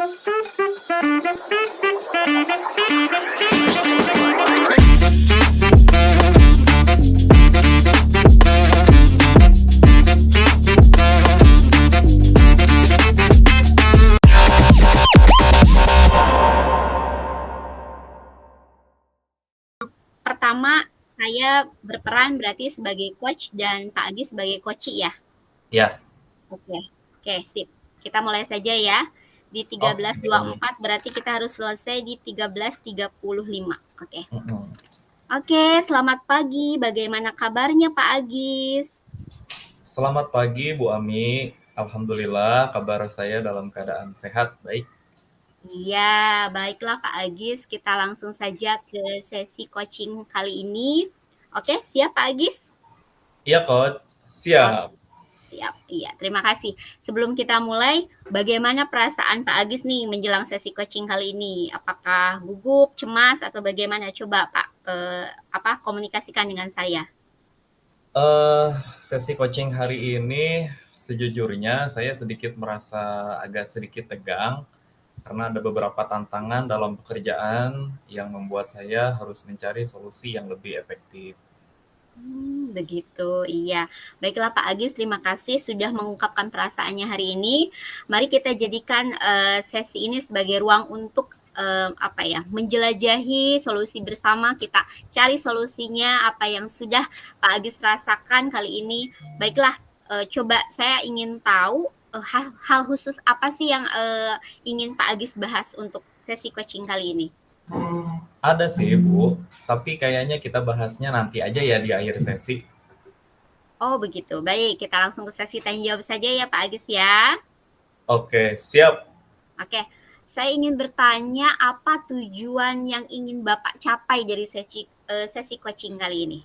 Pertama, saya berperan berarti sebagai coach dan Pak Agi sebagai coachee ya? Ya. Oke, oke, sip. Kita mulai saja ya. Di Oke. 13.24 berarti kita harus selesai di 13.35. Oke. Mm-mm. Oke, selamat pagi. Bagaimana kabarnya Pak Agis? Selamat pagi Bu Ami. Alhamdulillah kabar saya dalam keadaan sehat, baik. Iya, baiklah Pak Agis. Kita langsung saja ke sesi coaching kali ini. Oke, siap Pak Agis? Iya, Coach. Oh, Siap. siap. Iya, terima kasih. Sebelum kita mulai, bagaimana perasaan Pak Agis nih menjelang sesi coaching kali ini? Apakah gugup, cemas, atau bagaimana? Coba Pak, komunikasikan dengan saya. Sesi coaching hari ini sejujurnya saya sedikit merasa agak sedikit tegang karena ada beberapa tantangan dalam pekerjaan yang membuat saya harus mencari solusi yang lebih efektif. Begitu, iya. Baiklah Pak Agis, terima kasih sudah mengungkapkan perasaannya hari ini. Mari kita jadikan sesi ini sebagai ruang untuk menjelajahi solusi bersama. Kita cari solusinya apa yang sudah Pak Agis rasakan kali ini. Baiklah, coba saya ingin tahu hal khusus apa sih yang ingin Pak Agis bahas untuk sesi coaching kali ini. Ada sih Bu, tapi kayaknya kita bahasnya nanti aja ya di akhir sesi. Oh begitu, baik. Kita langsung ke sesi tanya jawab saja ya Pak Agis ya. Oke, siap. Oke, saya ingin bertanya apa tujuan yang ingin Bapak capai dari sesi coaching kali ini?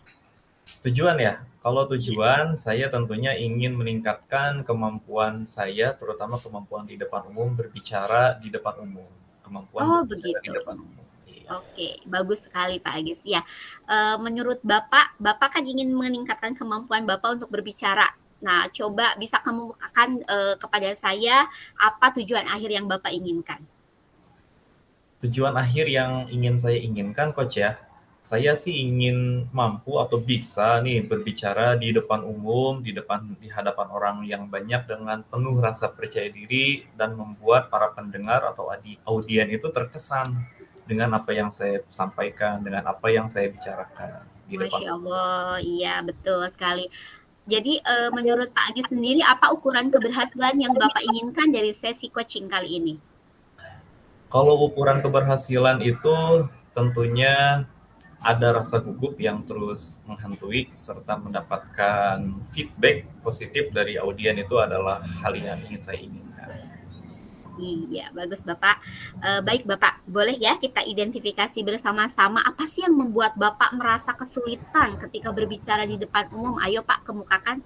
Tujuan ya? Kalau Iya. tujuan, saya tentunya ingin meningkatkan kemampuan saya, terutama kemampuan di depan umum, berbicara di depan umum. Kemampuan Oh berbicara di begitu. depan umum. Iya. Oke, bagus sekali Pak Agis. Ya, menurut Bapak kan ingin meningkatkan kemampuan Bapak untuk berbicara. Nah, coba bisa kemukakan kepada saya apa tujuan akhir yang Bapak inginkan? Tujuan akhir yang ingin saya inginkan, Coach ya, saya sih ingin mampu atau bisa nih berbicara di depan umum, di hadapan orang yang banyak dengan penuh rasa percaya diri dan membuat para pendengar atau audien itu terkesan dengan apa yang saya sampaikan, dengan apa yang saya bicarakan di depan Masya umum. Allah, iya betul sekali. Jadi menurut Pak Agis sendiri apa ukuran keberhasilan yang Bapak inginkan dari sesi coaching kali ini? Kalau ukuran keberhasilan itu tentunya ada rasa gugup yang terus menghantui serta mendapatkan feedback positif dari audien itu adalah hal yang ingin saya inginkan. Iya, bagus Bapak. Baik Bapak, boleh ya kita identifikasi bersama-sama apa sih yang membuat Bapak merasa kesulitan ketika berbicara di depan umum? Ayo Pak, kemukakan.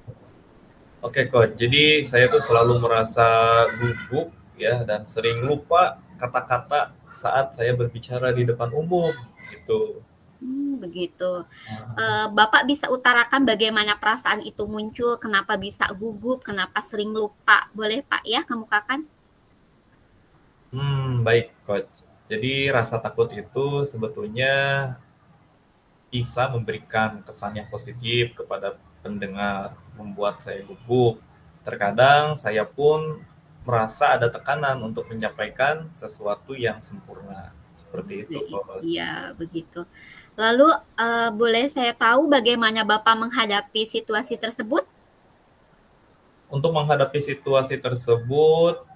Oke, Coach. Jadi saya tuh selalu merasa gugup ya dan sering lupa kata-kata saat saya berbicara di depan umum gitu. Begitu. Bapak bisa utarakan bagaimana perasaan itu muncul, kenapa bisa gugup, kenapa sering lupa. Boleh Pak ya kemukakan? Baik, Coach. Jadi rasa takut itu sebetulnya bisa memberikan kesan yang positif kepada pendengar, membuat saya gugup. Terkadang saya pun merasa ada tekanan untuk menyampaikan sesuatu yang sempurna. Seperti itu, Coach. Iya, begitu. Lalu boleh saya tahu bagaimana Bapak menghadapi situasi tersebut? Untuk menghadapi situasi tersebut,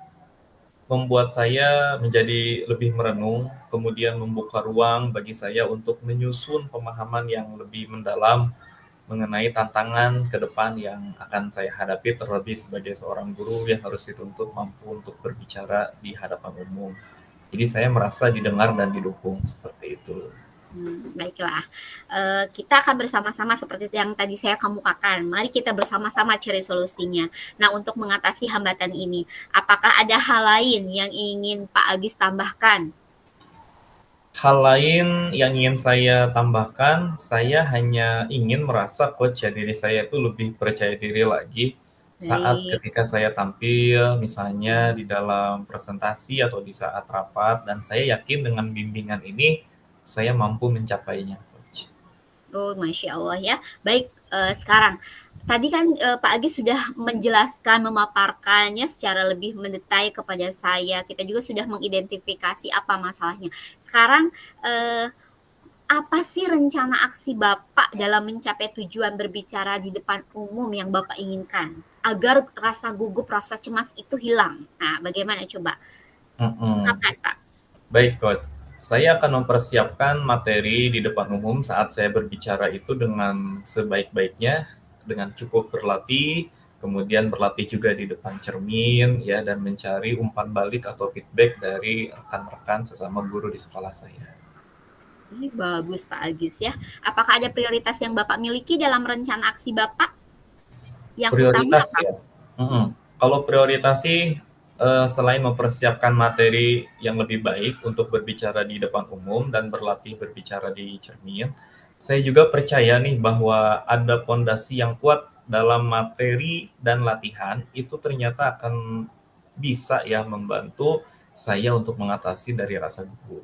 membuat saya menjadi lebih merenung, kemudian membuka ruang bagi saya untuk menyusun pemahaman yang lebih mendalam mengenai tantangan ke depan yang akan saya hadapi, terlebih sebagai seorang guru yang harus dituntut mampu untuk berbicara di hadapan umum. Jadi saya merasa didengar dan didukung, seperti itu. Baiklah, kita akan bersama-sama seperti yang tadi saya kemukakan. Mari kita bersama-sama cari solusinya. Nah, untuk mengatasi hambatan ini, apakah ada hal lain yang ingin Pak Agis tambahkan? Hal lain yang ingin saya tambahkan, saya hanya ingin merasa coach ya diri saya itu lebih percaya diri lagi saat Baik. ketika saya tampil, misalnya di dalam presentasi atau di saat rapat, dan saya yakin dengan bimbingan ini, saya mampu mencapainya, Coach. Oh, Masya Allah ya. Baik, sekarang tadi kan Pak Agis sudah menjelaskan, memaparkannya secara lebih mendetail kepada saya. Kita juga sudah mengidentifikasi apa masalahnya. Sekarang apa sih rencana aksi Bapak dalam mencapai tujuan berbicara di depan umum yang Bapak inginkan? Agar rasa gugup, rasa cemas itu hilang. Nah, bagaimana coba? Mm-mm. Ungkapkan, Pak. Baik, Coach. Saya akan mempersiapkan materi di depan umum saat saya berbicara itu dengan sebaik-baiknya, dengan cukup berlatih, kemudian berlatih juga di depan cermin, ya, dan mencari umpan balik atau feedback dari rekan-rekan sesama guru di sekolah saya. Ini bagus Pak Agis ya. Apakah ada prioritas yang Bapak miliki dalam rencana aksi Bapak? Yang utama Prioritas apa? ya. Kalau prioritas sih selain mempersiapkan materi yang lebih baik untuk berbicara di depan umum dan berlatih berbicara di cermin, saya juga percaya nih bahwa ada pondasi yang kuat dalam materi dan latihan itu ternyata akan bisa ya membantu saya untuk mengatasi dari rasa gugup.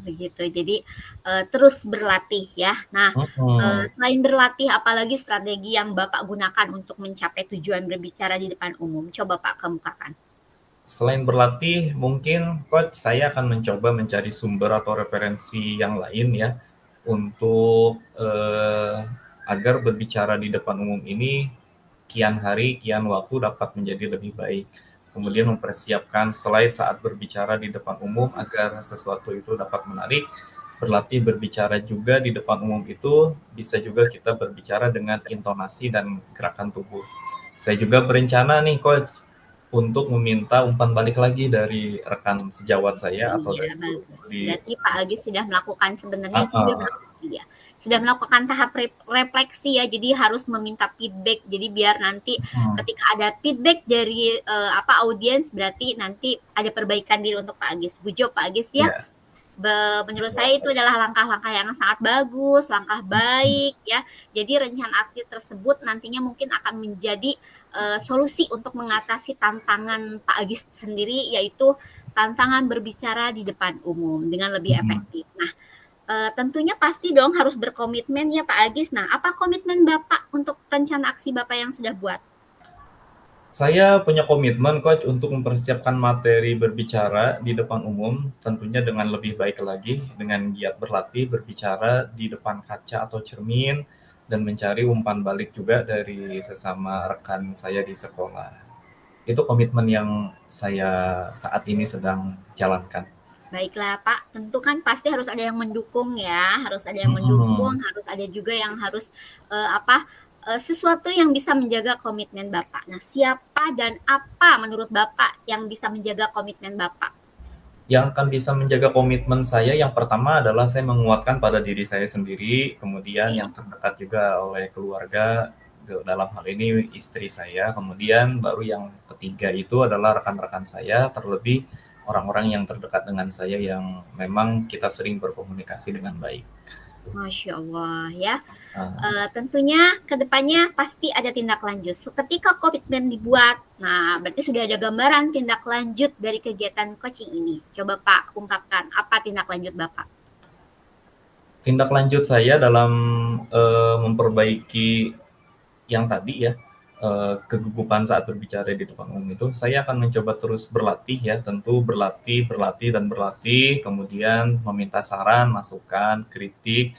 Begitu. Jadi terus berlatih ya. Nah, Mm-mm. selain berlatih, apalagi strategi yang Bapak gunakan untuk mencapai tujuan berbicara di depan umum? Coba Pak kemukakan. Selain berlatih, mungkin coach saya akan mencoba mencari sumber atau referensi yang lain ya untuk agar berbicara di depan umum ini kian hari, kian waktu dapat menjadi lebih baik. Kemudian mempersiapkan slide saat berbicara di depan umum agar sesuatu itu dapat menarik. Berlatih berbicara juga di depan umum itu bisa juga kita berbicara dengan intonasi dan gerakan tubuh. Saya juga berencana nih coach untuk meminta umpan balik lagi dari rekan sejawat saya atau Iya, dari guru-guru bagus. di Berarti Pak Agis sudah melakukan sebenarnya sudah uh, iya, sudah melakukan tahap refleksi ya. Jadi harus meminta feedback. Jadi biar nanti ketika ada feedback dari apa audiens berarti nanti ada perbaikan diri untuk Pak Agis. Good job Pak Agis ya. ya. Menurut saya itu adalah langkah-langkah yang sangat bagus, langkah baik ya. Jadi rencana aksi tersebut nantinya mungkin akan menjadi solusi untuk mengatasi tantangan Pak Agis sendiri, yaitu tantangan berbicara di depan umum dengan lebih efektif. Nah, tentunya pasti dong harus berkomitmen ya Pak Agis. Nah, apa komitmen Bapak untuk rencana aksi Bapak yang sudah buat? Saya punya komitmen coach untuk mempersiapkan materi berbicara di depan umum tentunya dengan lebih baik lagi dengan giat berlatih berbicara di depan kaca atau cermin dan mencari umpan balik juga dari sesama rekan saya di sekolah. Itu komitmen yang saya saat ini sedang jalankan. Baiklah Pak, tentu kan pasti harus ada yang mendukung ya, harus ada yang mendukung, Mm-mm. harus ada juga yang harus apa sesuatu yang bisa menjaga komitmen Bapak. Nah, siapa dan apa menurut Bapak yang bisa menjaga komitmen Bapak? Yang akan bisa menjaga komitmen saya yang pertama adalah saya menguatkan pada diri saya sendiri, kemudian yang Oke. terdekat juga oleh keluarga, dalam hal ini istri saya, kemudian baru yang ketiga itu adalah rekan-rekan saya, terlebih orang-orang yang terdekat dengan saya yang memang kita sering berkomunikasi dengan baik. Masya Allah ya. Uh, Tentunya kedepannya pasti ada tindak lanjut. So, ketika komitmen dibuat, nah berarti sudah ada gambaran tindak lanjut dari kegiatan coaching ini. Coba Pak ungkapkan apa tindak lanjut Bapak? Tindak lanjut saya dalam memperbaiki yang tadi ya, kegugupan saat berbicara di depan umum itu, saya akan mencoba terus berlatih ya, tentu berlatih, berlatih, dan berlatih, kemudian meminta saran, masukan, kritik,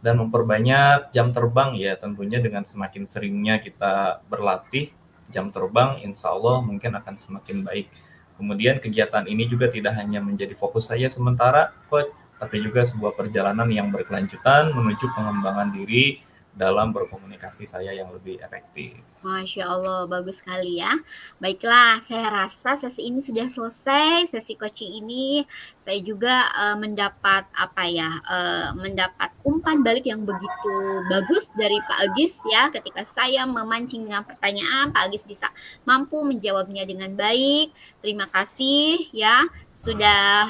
dan memperbanyak jam terbang ya, tentunya dengan semakin seringnya kita berlatih, jam terbang insya Allah mungkin akan semakin baik. Kemudian kegiatan ini juga tidak hanya menjadi fokus saya sementara, Coach, tapi juga sebuah perjalanan yang berkelanjutan menuju pengembangan diri dalam berkomunikasi saya yang lebih efektif. Masya Allah, bagus sekali ya. Baiklah, saya rasa sesi ini sudah selesai. Sesi coaching ini saya juga mendapat apa ya, mendapat umpan balik yang begitu bagus dari Pak Agis ya. Ketika saya memancing dengan pertanyaan, Pak Agis bisa mampu menjawabnya dengan baik. Terima kasih ya. sudah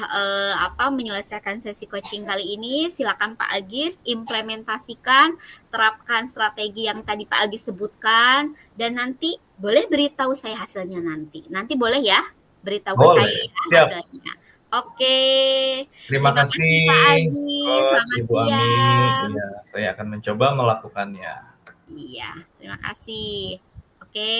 menyelesaikan sesi coaching kali ini. Silakan Pak Agis implementasikan, terapkan strategi yang tadi Pak Agis sebutkan, dan nanti boleh beritahu saya hasilnya nanti. Nanti boleh ya beritahu ke saya Boleh, ya siap. hasilnya. Oke, Terima terima kasih Pak kasih Agis. Coach Selamat Ibu Ami. siang. Iya, saya akan mencoba melakukannya. Iya, terima kasih. Oke.